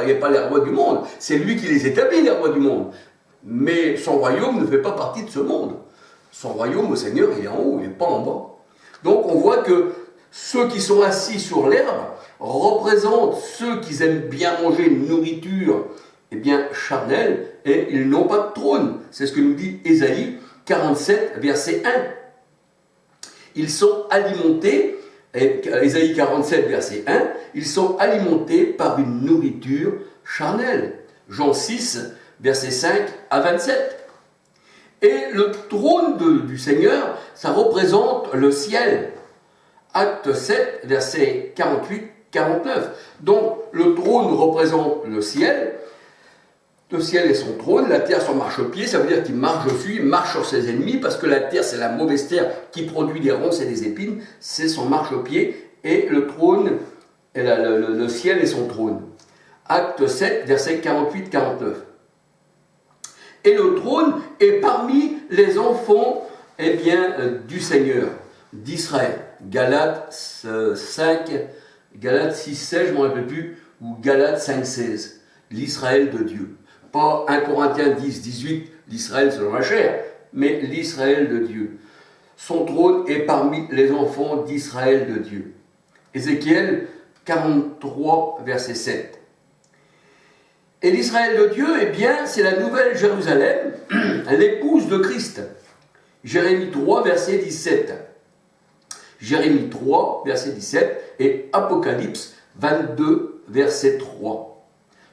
n'est pas les rois du monde. C'est lui qui les établit, les rois du monde. Mais son royaume ne fait pas partie de ce monde. Son royaume au Seigneur, il est en haut, il n'est pas en bas. Donc on voit que ceux qui sont assis sur l'herbe représentent ceux qui aiment bien manger une nourriture charnelle, et ils n'ont pas de trône. C'est ce que nous dit Ésaïe 47, verset 1. Ils sont alimentés, Ésaïe 47, verset 1, ils sont alimentés par une nourriture charnelle. Jean 6, verset 5 à 27. Et le trône du Seigneur, ça représente le ciel. Acte 7, verset 48-49. Donc, le trône représente le ciel est son trône, la terre son marchepied, ça veut dire qu'il marche dessus, il marche sur ses ennemis, parce que la terre, c'est la mauvaise terre qui produit des ronces et des épines, c'est son marchepied, et le trône, et le ciel est son trône. Acte 7, verset 48-49. Et le trône est parmi les enfants du Seigneur, d'Israël. Galates 5, Galates 6, 16, je ne me rappelle plus, ou Galates 5, 16. L'Israël de Dieu. Pas 1 Corinthiens 10, 18, l'Israël selon la chair, mais l'Israël de Dieu. Son trône est parmi les enfants d'Israël de Dieu. Ézéchiel 43, verset 7. Et l'Israël de Dieu, c'est la nouvelle Jérusalem, l'épouse de Christ. Jérémie 3, verset 17. Jérémie 3, verset 17 et Apocalypse 22, verset 3.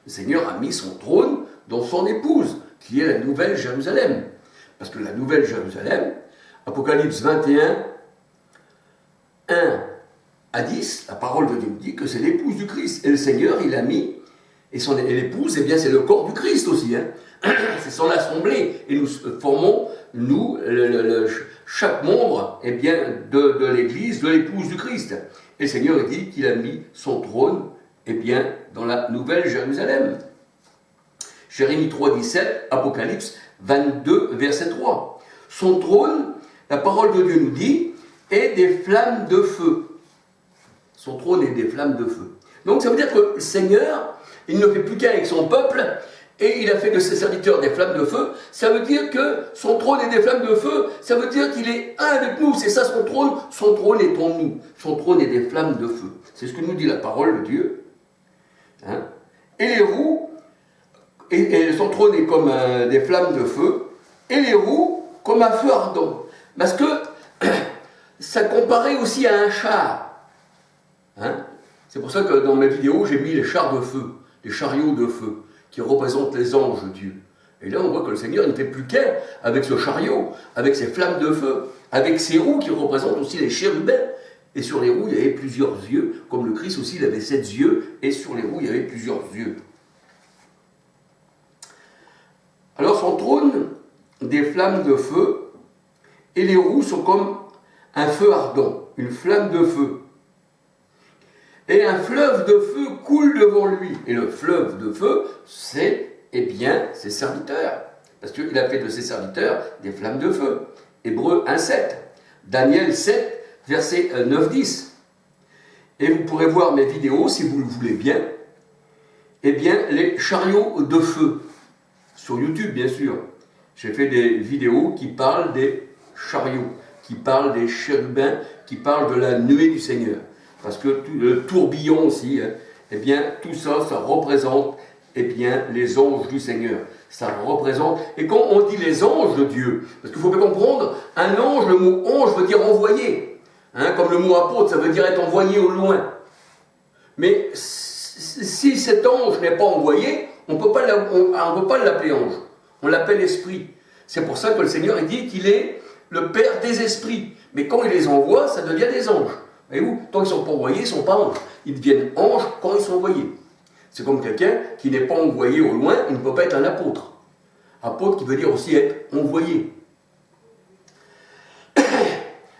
Le Seigneur a mis son trône dans son épouse, qui est la nouvelle Jérusalem. Parce que la nouvelle Jérusalem, Apocalypse 21, 1 à 10, la parole de Dieu dit que c'est l'épouse du Christ. Et le Seigneur, il a mis, et l'épouse, c'est le corps du Christ aussi. C'est son assemblée. Et nous formons, chaque membre de l'Église, de l'épouse du Christ. Et le Seigneur dit qu'il a mis son trône dans la nouvelle Jérusalem. Jérémie 3, 17, Apocalypse 22, verset 3. Son trône, la parole de Dieu nous dit, est des flammes de feu. Son trône est des flammes de feu. Donc ça veut dire que le Seigneur, il ne fait plus qu'un avec son peuple, et il a fait de ses serviteurs des flammes de feu. Ça veut dire que son trône est des flammes de feu, ça veut dire qu'il est un avec nous, c'est ça son trône est en nous. Son trône est des flammes de feu. C'est ce que nous dit la parole de Dieu. Et les roues, et son trône est comme des flammes de feu, et les roues comme un feu ardent. Parce que ça comparait aussi à un char. C'est pour ça que dans mes vidéos, j'ai mis les chars de feu, les chariots de feu, qui représentent les anges de Dieu. Et là, on voit que le Seigneur ne fait plus qu'un avec ce chariot, avec ses flammes de feu, avec ses roues qui représentent aussi les chérubins. Et sur les roues, il y avait plusieurs yeux, comme le Christ aussi, il avait 7 yeux, et sur les roues, il y avait plusieurs yeux. Alors son trône, des flammes de feu, et les roues sont comme un feu ardent, une flamme de feu. Et un fleuve de feu coule devant lui. Et le fleuve de feu, c'est, ses serviteurs. Parce qu'il a fait de ses serviteurs des flammes de feu. Hébreux 1, 7. Daniel 7, verset 9, 10. Et vous pourrez voir mes vidéos, si vous le voulez bien, les chariots de feu. Sur YouTube, bien sûr. J'ai fait des vidéos qui parlent des chariots, qui parlent des chérubins, qui parlent de la nuée du Seigneur. Parce que le tourbillon aussi, tout ça, ça représente les anges du Seigneur. Ça représente. Et quand on dit les anges de Dieu, parce qu'il faut bien comprendre, un ange, le mot ange veut dire envoyé. Comme le mot apôtre, ça veut dire être envoyé au loin. Mais si cet ange n'est pas envoyé, on ne peut pas l'appeler ange. On l'appelle esprit. C'est pour ça que le Seigneur dit qu'il est le Père des esprits. Mais quand il les envoie, ça devient des anges. Voyez-vous, tant qu'ils ne sont pas envoyés, ils ne sont pas anges. Ils deviennent anges quand ils sont envoyés. C'est comme quelqu'un qui n'est pas envoyé au loin, il ne peut pas être un apôtre. Apôtre qui veut dire aussi être envoyé.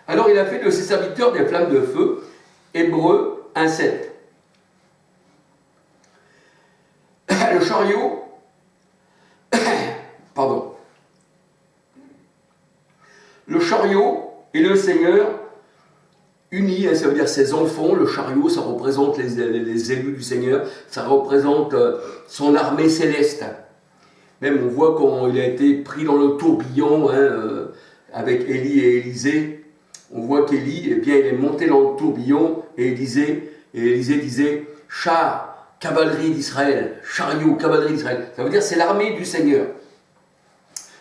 Alors il a fait de ses serviteurs des flammes de feu, Hébreux 1, 7. Le chariot, le chariot et le Seigneur unis ça veut dire ses enfants. Le chariot, ça représente les élus du Seigneur, ça représente son armée céleste. Même on voit quand il a été pris dans le tourbillon avec Élie et Élisée. On voit qu'Élie, eh bien, il est monté dans le tourbillon et Élisée disait « Char, cavalerie d'Israël, chariot, cavalerie d'Israël ». Ça veut dire c'est l'armée du Seigneur.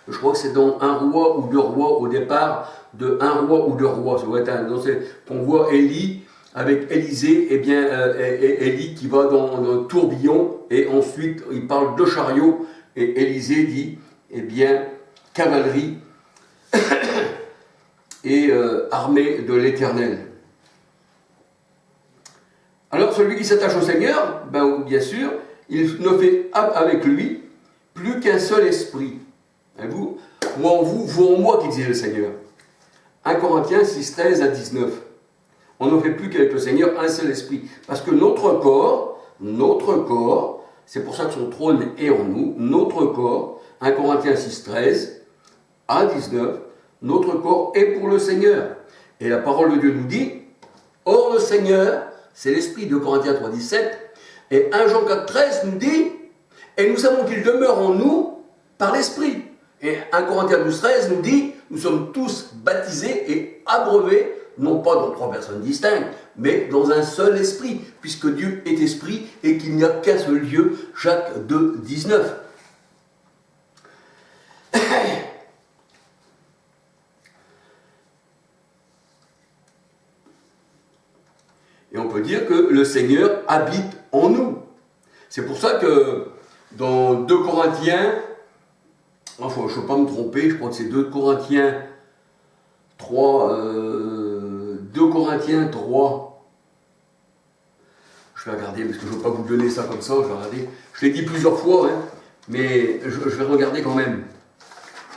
Je crois que c'est dans un roi ou deux rois au départ, de un roi ou deux rois. Ça doit être on voit Élie avec Élisée, eh bien, Élie qui va dans le tourbillon et ensuite il parle de chariot et Élisée dit, eh bien, cavalerie et armée de l'Éternel. Alors celui qui s'attache au Seigneur, ben, bien sûr, il ne fait avec lui plus qu'un seul esprit. Et vous, moi en vous, vous en moi, qui disait le Seigneur. 1 Corinthiens 6, 13 à 19. On ne fait plus qu'avec le Seigneur un seul esprit. Parce que notre corps, c'est pour ça que son trône est en nous, notre corps, 1 Corinthiens 6, 13 à 19, notre corps est pour le Seigneur. Et la parole de Dieu nous dit, or le Seigneur, c'est l'esprit, 2 Corinthiens 3, 17, et 1 Jean 4, 13 nous dit, et nous savons qu'il demeure en nous par l'esprit. Et 1 Corinthiens 12, 13 nous dit, nous sommes tous baptisés et abreuvés, non pas dans trois personnes distinctes, mais dans un seul esprit, puisque Dieu est esprit et qu'il n'y a qu'un seul Dieu, Jacques 2, 19. Et on peut dire que le Seigneur habite en nous. C'est pour ça que dans 2 Corinthiens, enfin je ne veux pas me tromper, je crois que c'est 2 Corinthiens 3, 2 Corinthiens 3, je vais regarder parce que je ne veux pas vous donner ça comme ça, je vais regarder. Je l'ai dit plusieurs fois, hein, mais je vais regarder quand même.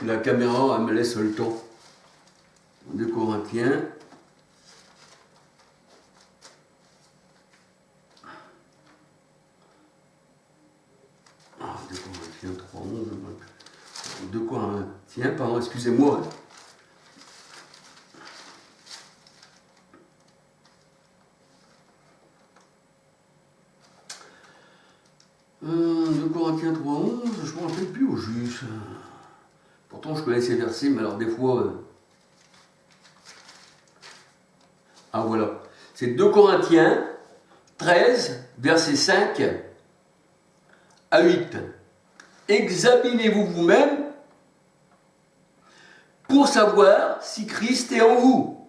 La caméra, elle me laisse le temps. 2 Corinthiens. Ah, 2 Corinthiens 3, 11. 2 Corinthiens, pardon, excusez-moi. 2 Corinthiens 3, 11, je ne me rappelle plus au juste. Pourtant, je connais ces versets, mais alors des fois... Ah voilà. C'est 2 Corinthiens 13, versets 5 à 8. Examinez-vous vous-même pour savoir si Christ est en vous.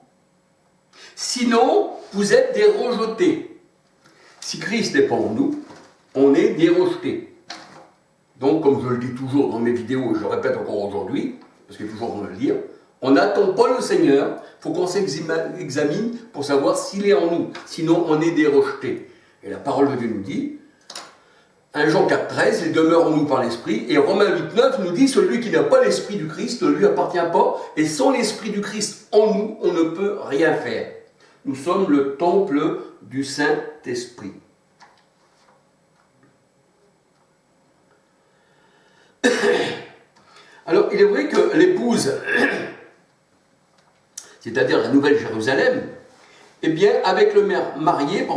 Sinon, vous êtes des rejetés. Si Christ n'est pas en nous, on est des rejetés. Donc, comme je le dis toujours dans mes vidéos, et je le répète encore aujourd'hui, parce qu'il y a toujours besoin de le dire, on n'attend pas le Seigneur, il faut qu'on s'examine pour savoir s'il est en nous. Sinon, on est des rejetés. Et la parole de Dieu nous dit, 1 Jean 4, 13, il demeure en nous par l'Esprit, et Romains 8, 9 nous dit, celui qui n'a pas l'Esprit du Christ ne lui appartient pas, et sans l'Esprit du Christ en nous, on ne peut rien faire. Nous sommes le temple du Saint-Esprit. Alors, il est vrai que l'épouse, c'est-à-dire la Nouvelle Jérusalem, eh bien, avec le marié,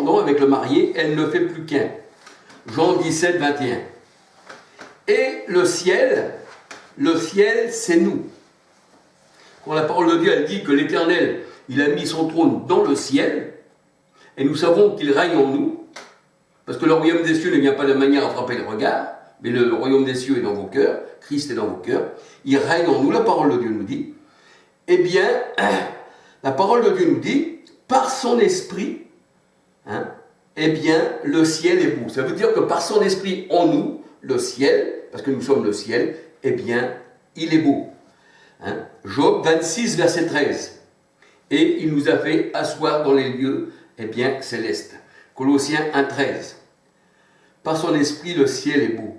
elle ne fait plus qu'un. Jean 17, 21. Et le ciel, c'est nous. Quand la parole de Dieu, elle dit que l'Éternel, il a mis son trône dans le ciel, et nous savons qu'il règne en nous, parce que le royaume des cieux ne vient pas de manière à frapper les regards, mais le royaume des cieux est dans vos cœurs, Christ est dans vos cœurs, il règne en nous, la parole de Dieu nous dit, eh bien, la parole de Dieu nous dit, par son esprit, eh bien, le ciel est beau. Ça veut dire que par son esprit en nous, le ciel, parce que nous sommes le ciel, eh bien, il est beau. Job 26, verset 13. Et il nous a fait asseoir dans les lieux, eh bien, célestes. Colossiens 1, 13. Par son esprit, le ciel est beau.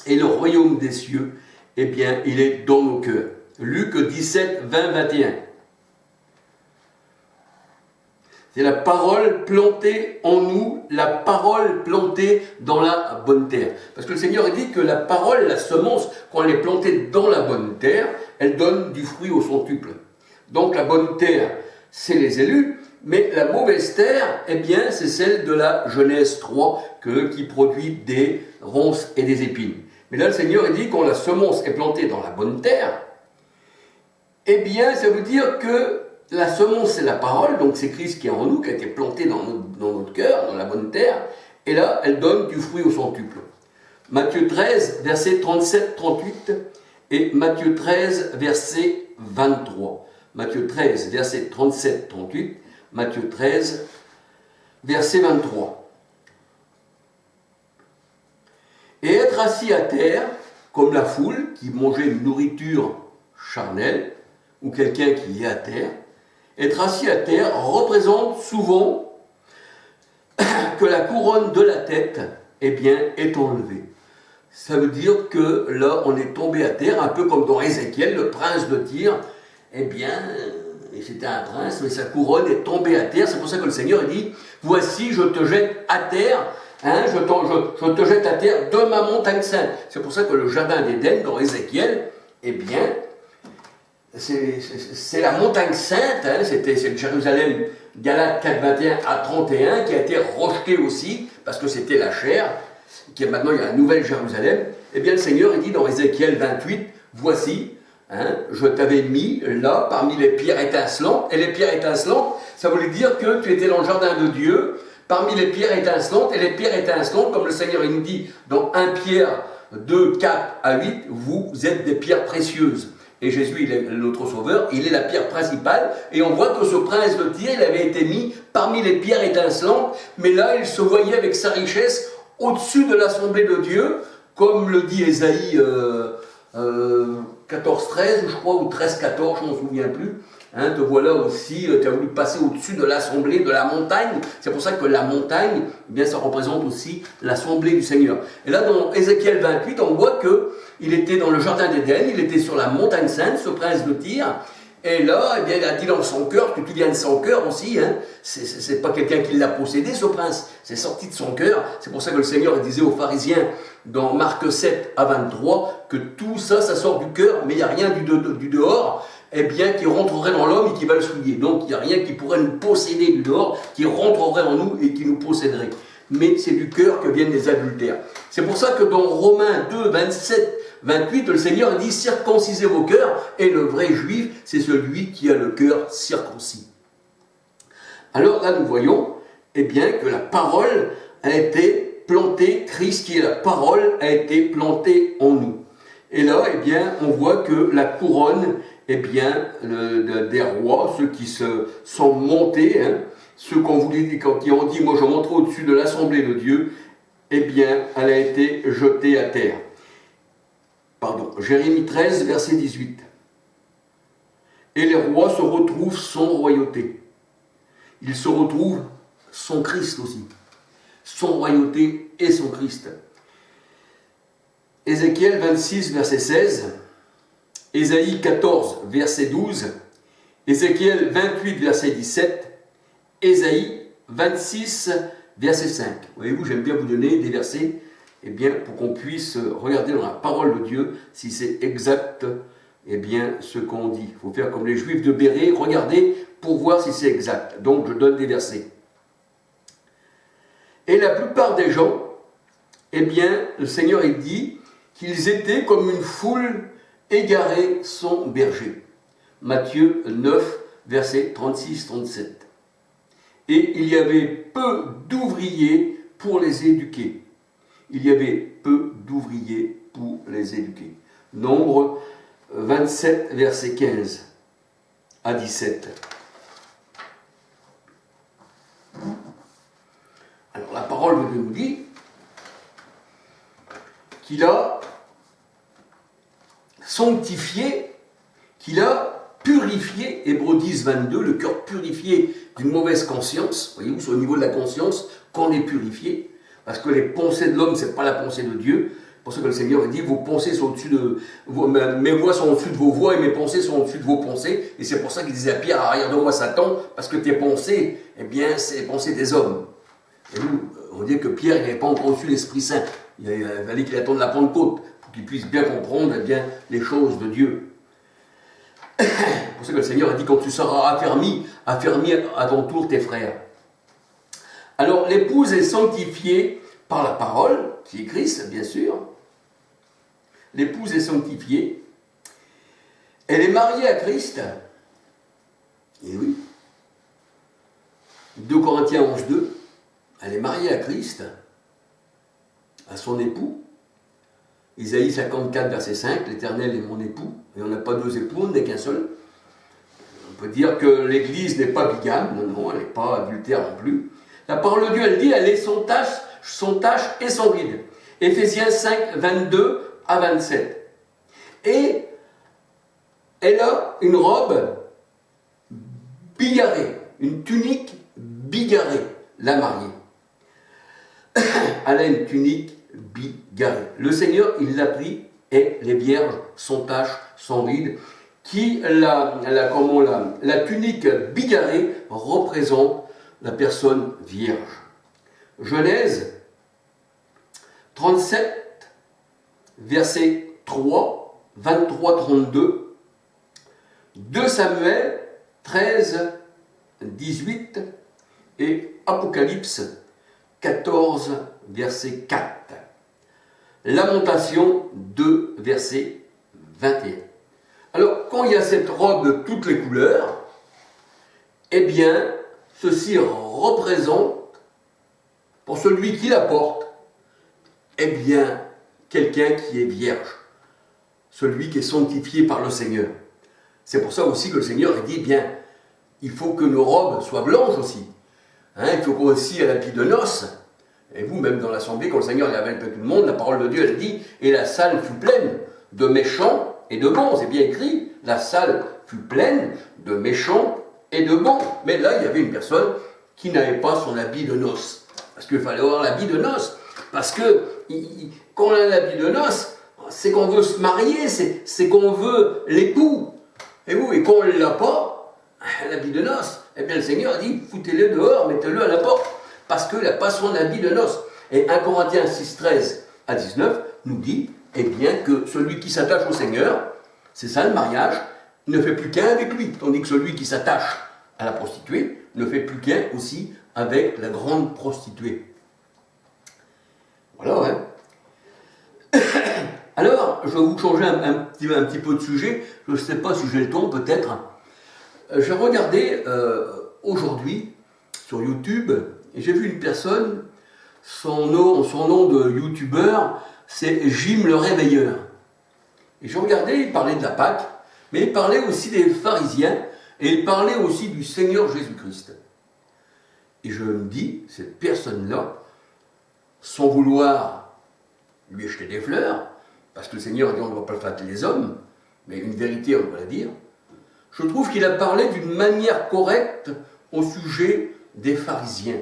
Et le royaume des cieux, eh bien, il est dans nos cœurs. Luc 17, 20, 21. C'est la parole plantée en nous, la parole plantée dans la bonne terre. Parce que le Seigneur dit que la parole, la semence, quand elle est plantée dans la bonne terre, elle donne du fruit au centuple. Donc la bonne terre, c'est les élus, Mais la mauvaise terre, eh bien, c'est celle de la Genèse 3, qui produit des ronces et des épines. Mais là, le Seigneur dit, quand la semence est plantée dans la bonne terre, eh bien, ça veut dire que la semence, c'est la parole, donc c'est Christ qui est en nous, qui a été planté dans notre cœur, dans la bonne terre, et là, elle donne du fruit au centuple. Matthieu 13, versets 37-38, et Matthieu 13, verset 23. Matthieu 13, verset 37-38, Matthieu 13, verset 23. Et être assis à terre, comme la foule qui mangeait une nourriture charnelle, ou quelqu'un qui est à terre, être assis à terre représente souvent que la couronne de la tête, eh bien, est enlevée. Ça veut dire que là, on est tombé à terre, un peu comme dans Ézéchiel, le prince de Tyr, eh bien, c'était un prince, mais sa couronne est tombée à terre. C'est pour ça que le Seigneur dit, voici, je te jette à terre, je te jette à terre de ma montagne sainte. C'est pour ça que le jardin d'Éden, dans Ézéchiel, eh bien, c'est la montagne sainte, c'est le Jérusalem, Galates 4, 21 à 31, qui a été rejeté aussi, parce que c'était la chair, maintenant il y a un nouvel Jérusalem. Eh bien le Seigneur, il dit dans Ézéchiel 28, voici, je t'avais mis là, parmi les pierres étincelantes, et les pierres étincelantes, ça voulait dire que tu étais dans le jardin de Dieu, parmi les pierres étincelantes, et les pierres étincelantes, comme le Seigneur il nous dit dans 1 Pierre 2, 4 à 8, vous êtes des pierres précieuses. Et Jésus, il est notre sauveur, il est la pierre principale, et on voit que ce prince de Tyr, il avait été mis parmi les pierres étincelantes, mais là, il se voyait avec sa richesse au-dessus de l'assemblée de Dieu, comme le dit Ésaïe 14-13, je crois, ou 13-14, je ne m'en souviens plus. Te voilà aussi, tu as voulu passer au-dessus de l'assemblée, de la montagne. C'est pour ça que la montagne, eh bien, ça représente aussi l'assemblée du Seigneur. Et là, dans Ézéchiel 28, on voit qu'il était dans le jardin d'Éden, il était sur la montagne sainte, ce prince de Tyr. Et là, eh bien, il a dit dans son cœur, que tout vient de son cœur aussi, c'est pas quelqu'un qui l'a possédé, ce prince, c'est sorti de son cœur. C'est pour ça que le Seigneur disait aux pharisiens, dans Marc 7 à 23, que tout ça, ça sort du cœur, mais il n'y a rien du dehors, eh bien, qui rentrerait dans l'homme et qui va le souiller. Donc, il n'y a rien qui pourrait nous posséder du dehors, qui rentrerait en nous et qui nous posséderait. Mais c'est du cœur que viennent les adultères. C'est pour ça que dans Romains 2, 27, 28, le Seigneur dit « Circoncisez vos cœurs » et le vrai juif, c'est celui qui a le cœur circoncis. Alors là, nous voyons eh bien, que la parole a été plantée, Christ qui est la parole, a été plantée en nous. Et là, eh bien, on voit que la couronne, eh bien, des rois, ceux qui sont montés, ceux qui ont dit « Moi, je monterai au-dessus de l'assemblée de Dieu », eh bien, elle a été jetée à terre. Pardon, Jérémie 13, verset 18. Et les rois se retrouvent sans royauté. Ils se retrouvent sans Christ aussi. Sans royauté et sans Christ. Ézéchiel 26, verset 16. Ésaïe 14, verset 12. Ézéchiel 28, verset 17. Ésaïe 26, verset 5. Voyez-vous, j'aime bien vous donner des versets, eh bien, pour qu'on puisse regarder dans la parole de Dieu si c'est exact, eh bien, ce qu'on dit. Il faut faire comme les Juifs de Bérée, regarder pour voir si c'est exact. Donc, je donne des versets. Et la plupart des gens, eh bien, le Seigneur, il dit qu'ils étaient comme une foule égarée sans berger. Matthieu 9, verset 36-37. Et il y avait peu d'ouvriers pour les éduquer. Il y avait peu d'ouvriers pour les éduquer. Nombre 27, verset 15 à 17. Alors la parole de Dieu nous dit qu'il a sanctifié, qu'il a purifié, Hébreux 10, 22, le cœur purifié d'une mauvaise conscience. Voyez-vous, c'est au niveau de la conscience qu'on est purifié. Parce que les pensées de l'homme, ce n'est pas la pensée de Dieu. C'est pour ça que le Seigneur dit, vos pensées sont au-dessus de... mes voix sont au-dessus de vos voix et mes pensées sont au-dessus de vos pensées. Et c'est pour ça qu'il disait à Pierre, arrière de moi Satan, parce que tes pensées, eh bien, c'est les pensées des hommes. Et nous, on dit que Pierre, il n'avait pas encore reçu l'Esprit Saint. Il fallait qu'il attende la Pentecôte, pour qu'il puisse bien comprendre, eh bien, les choses de Dieu. C'est pour ça que le Seigneur a dit, quand tu seras affermi, affermis à ton tour tes frères. Alors, l'épouse est sanctifiée par la parole, qui est Christ, bien sûr. L'épouse est sanctifiée. Elle est mariée à Christ. Et oui. 2 Corinthiens 11, 2. Elle est mariée à Christ, à son époux. Isaïe 54, verset 5. L'Éternel est mon époux. Et on n'a pas 2 époux, on n'est qu'un seul. On peut dire que l'Église n'est pas bigame. Non, non, elle n'est pas adultère non plus. La parole de Dieu, elle dit, elle est sans tache et sans ride. Éphésiens 5, 22 à 27. Et elle a une robe bigarrée, une tunique bigarrée, la mariée. Elle a une tunique bigarrée. Le Seigneur, il l'a pris, et les vierges sans tache, sans ride, qui la tunique bigarrée représente la personne vierge. Genèse 37, verset 3, 23-32, 2 Samuel 13, 18 et Apocalypse 14, verset 4. Lamentation 2, verset 21. Alors, quand il y a cette robe de toutes les couleurs, eh bien, ceci représente, pour celui qui la porte, eh bien, quelqu'un qui est vierge, celui qui est sanctifié par le Seigneur. C'est pour ça aussi que le Seigneur a dit, bien, il faut que nos robes soient blanches aussi. Hein, il faut qu'aussi à l'habit de noces, et vous, même dans l'assemblée, quand le Seigneur y avait un peu tout le monde, la parole de Dieu, elle dit, et la salle fut pleine de méchants et de bons. C'est bien écrit, la salle fut pleine de méchants et de bons. Mais là, il y avait une personne qui n'avait pas son habit de noces. Parce qu'il fallait avoir l'habit de noces. Parce que quand on a l'habit de noces, c'est qu'on veut se marier, c'est qu'on veut l'époux. Et vous, et quand on ne l'a pas, l'habit de noces, eh bien le Seigneur a dit, foutez-le dehors, mettez-le à la porte. Parce qu'il n'a pas son habit de noces. Et 1 Corinthiens 6, 13 à 19 nous dit, eh bien, que celui qui s'attache au Seigneur, c'est ça le mariage, il ne fait plus qu'un avec lui. Tandis que celui qui s'attache à la prostituée ne fait plus qu'un aussi avec la grande prostituée. Voilà, hein. Alors, je vais vous changer un petit peu de sujet. Je ne sais pas si j'ai le temps, peut-être. J'ai regardé aujourd'hui sur YouTube, et j'ai vu une personne, son nom de youtubeur, c'est Jim le Réveilleur. Et j'ai regardé, il parlait de la Pâque, mais il parlait aussi des pharisiens, et il parlait aussi du Seigneur Jésus-Christ. Et je me dis, cette personne-là, sans vouloir lui jeter des fleurs, parce que le Seigneur a dit on ne va pas flatter les hommes, mais une vérité on doit la dire, je trouve qu'il a parlé d'une manière correcte au sujet des pharisiens.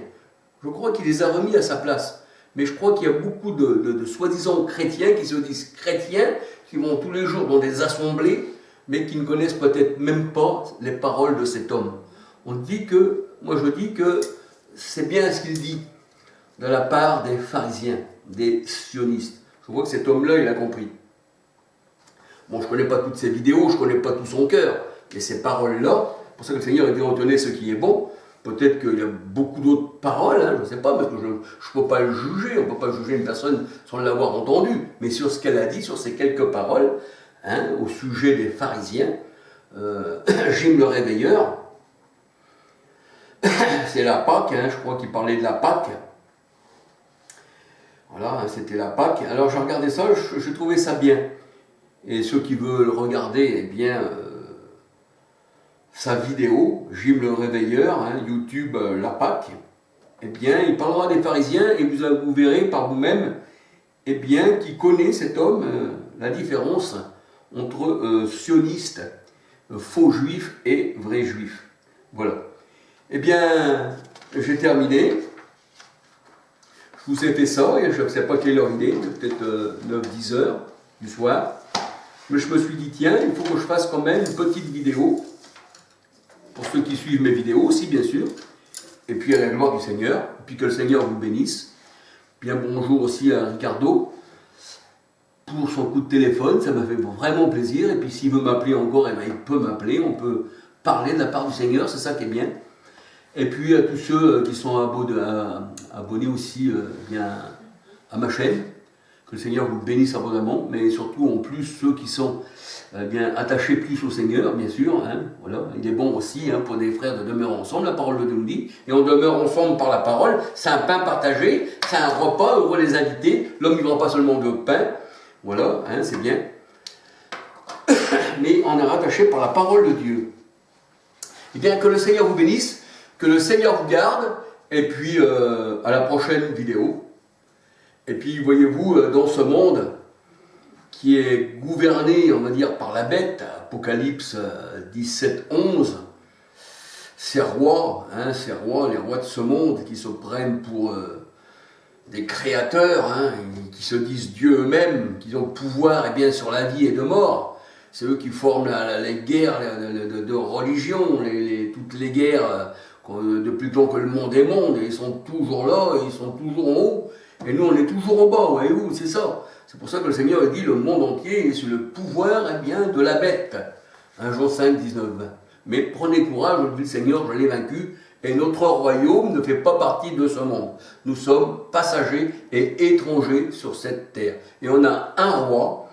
Je crois qu'il les a remis à sa place. Mais je crois qu'il y a beaucoup de soi-disant chrétiens qui se disent chrétiens, qui vont tous les jours dans des assemblées, mais qui ne connaissent peut-être même pas les paroles de cet homme. Moi je dis que c'est bien ce qu'il dit de la part des pharisiens, des sionistes. Je vois que cet homme-là, il a compris. Bon, je ne connais pas toutes ses vidéos, je ne connais pas tout son cœur, mais ces paroles-là, c'est pour ça que le Seigneur a dit retenez ce qui est bon. Peut-être qu'il y a beaucoup d'autres paroles, hein, je ne sais pas, parce que je ne peux pas le juger, on ne peut pas juger une personne sans l'avoir entendue. Mais sur ce qu'elle a dit, sur ces quelques paroles, hein, au sujet des pharisiens, Jim le Réveilleur, c'est la Pâque, hein, je crois qu'il parlait de la Pâque. Voilà, hein, c'était la Pâque. Alors j'ai regardé ça, je trouvais ça bien. Et ceux qui veulent regarder, eh bien, sa vidéo, Jim le Réveilleur, hein, YouTube la Pâque, eh bien, il parlera des pharisiens et vous verrez par vous-même, eh bien, qui connaît cet homme, la différence entre sionistes, faux juifs et vrais juifs. Voilà. Eh bien, j'ai terminé. Je vous ai fait ça, et je ne sais pas quelle heure il est, peut-être 9-10 heures du soir. Mais je me suis dit, tiens, il faut que je fasse quand même une petite vidéo, pour ceux qui suivent mes vidéos aussi, bien sûr, et puis à la gloire du Seigneur, et puis que le Seigneur vous bénisse. Bien bonjour aussi à Ricardo, pour son coup de téléphone, ça m'a fait vraiment plaisir. Et puis s'il veut m'appeler encore, eh ben, il peut m'appeler, on peut parler de la part du Seigneur, c'est ça qui est bien. Et puis à tous ceux qui sont abonnés aussi bien à ma chaîne, que le Seigneur vous bénisse abondamment, mais surtout en plus ceux qui sont bien attachés plus au Seigneur, bien sûr. Hein, voilà. Il est bon aussi pour des frères de demeurer ensemble, la parole de Dieu nous dit, et on demeure ensemble par la parole, c'est un pain partagé, c'est un repas, heureux les invités, l'homme ne vivra pas seulement de pain, voilà, hein, c'est bien, mais on est rattaché par la parole de Dieu. Et bien que le Seigneur vous bénisse, que le Seigneur vous garde, et puis à la prochaine vidéo. Et puis voyez-vous, dans ce monde qui est gouverné, on va dire, par la bête, Apocalypse 17, 11, ces rois, les rois de ce monde qui se prennent pour des créateurs, qui se disent Dieu eux-mêmes, qui ont le pouvoir bien, sur la vie et de mort. C'est eux qui forment les guerres de religion, toutes les guerres depuis le temps que le monde est monde, et ils sont toujours là, et ils sont toujours en haut, et nous on est toujours en bas, voyez-vous, c'est ça. C'est pour ça que le Seigneur a dit le monde entier est sous le pouvoir bien, de la bête. 1 Jean 5, 19, 20. Mais prenez courage, je dis le Seigneur, je l'ai vaincu, et notre royaume ne fait pas partie de ce monde. Nous sommes passagers et étrangers sur cette terre. Et on a un roi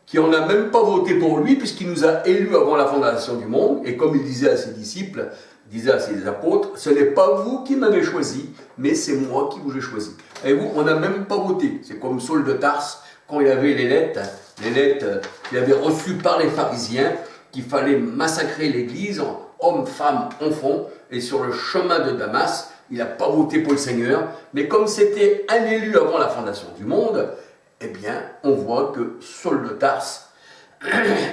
qui on n'a même pas voté pour lui, puisqu'il nous a élus avant la fondation du monde, et comme il disait à ses disciples, disait à ses apôtres, ce n'est pas vous qui m'avez choisi, mais c'est moi qui vous ai choisi. Et vous, on n'a même pas voté. C'est comme Saul de Tarse, quand il avait les lettres qu'il avait reçues par les pharisiens, qu'il fallait massacrer l'église, hommes, femmes, enfants, et sur le chemin de Damas, il n'a pas voté pour le Seigneur, mais comme c'était un élu avant la fondation du monde, eh bien, on voit que Saul de Tarse,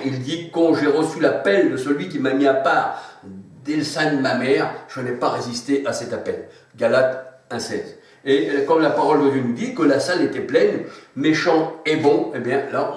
il dit, quand j'ai reçu l'appel de celui qui m'a mis à part dès le sein de ma mère, je n'ai pas résisté à cet appel. Galates 1,16. Et comme la parole de Dieu nous dit que la salle était pleine, méchant et bon, eh bien là,